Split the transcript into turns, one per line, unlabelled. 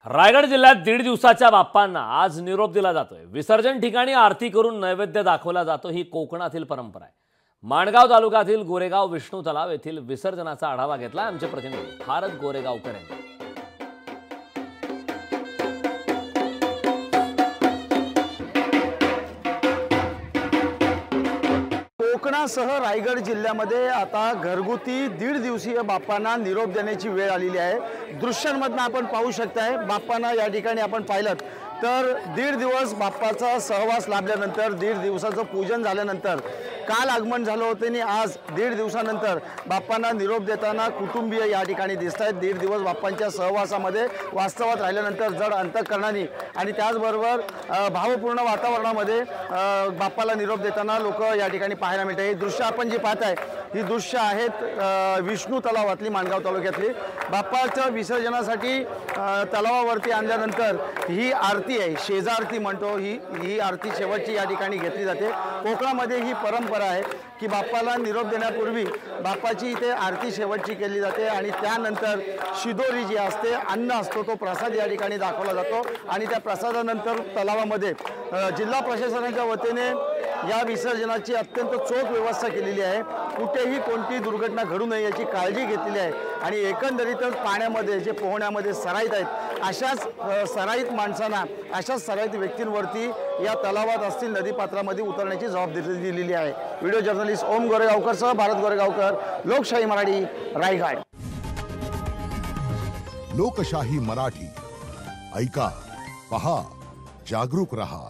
रायगड जिल्ह्यात 1.5 दिवसाच्या बाप्पांना आज निरोप दिला जातोय। विसर्जन ठिकाणी आरती करून नैवेद्य दाखवला जातो। ही कोकणातील परंपरा आहे। माणगाव तालुक्यातील गोरेगाव विष्णू तलाव येथील विसर्जनाचा आढावा घेतला आमचे प्रतिनिधी भारत गोरेगावकर यांनी।
कोकणासह रायगड जिल्ह्यामध्ये आता घरगुती 1.5 दिवसीय बाप्पांना निरोप देण्याची वेळ आलेली आहे। दृश्यांमधून आपण पाहू शकताय बाप्पांना या ठिकाणी आपण पाहिलं तर 1.5 दिवस बाप्पाचा सहवास लाभल्यानंतर 1.5 दिवसाचं पूजन झाल्यानंतर काल आगमन झालं होतं आणि आज 1.5 दिवसानंतर बाप्पांना निरोप देताना कुटुंबीय या ठिकाणी दिसत आहेत। 1.5 दिवस बाप्पांच्या सहवासामध्ये वास्तवात राहिल्यानंतर जड अंतःकरणाने आणि त्याचबरोबर भावपूर्ण वातावरणामध्ये बाप्पाला निरोप देताना लोक या ठिकाणी पाहायला मिळतात। ही दृश्य आपण जी पाहताय ही दृश्य आहेत विष्णू तलावातली माणगाव तालुक्यातली। बाप्पाच्या विसर्जनासाठी तलावावरती आणल्यानंतर ही आरती आहे, शेजारती म्हणतो, ही आरती शेवटची या ठिकाणी घेतली जाते। कोकणामध्ये ही परंपरा आहे की बाप्पाला निरोप देण्यापूर्वी बाप्पाची इथे आरती शेवटची केली जाते आणि त्यानंतर शिदोरी जी असते, अन्न असतो, तो प्रसाद या ठिकाणी दाखवला जातो आणि त्या प्रसादानंतर तलावामध्ये जिल्हा प्रशासनाच्या वतीने या विसर्जनाची अत्यंत चोख व्यवस्था केलेली आहे। कुठेही कोणती दुर्घटना घडू नये याची काळजी घेतलेली आहे आणि एकंदरीतच पाण्यामध्ये जे पोहण्यामध्ये सराईत आहेत अशाच सराईत माणसांना, अशाच सराईत व्यक्तींवरती या तलावात असतील नदीपात्रामध्ये उतरण्याची जबाबदारी दिलेली आहे। व्हिडिओ जर्नलिस्ट ओम गोरेगावकरसह भारत गोरेगावकर, लोकशाही मराठी, रायगड।
लोकशाही मराठी ऐका, पहा, जागरूक रहा।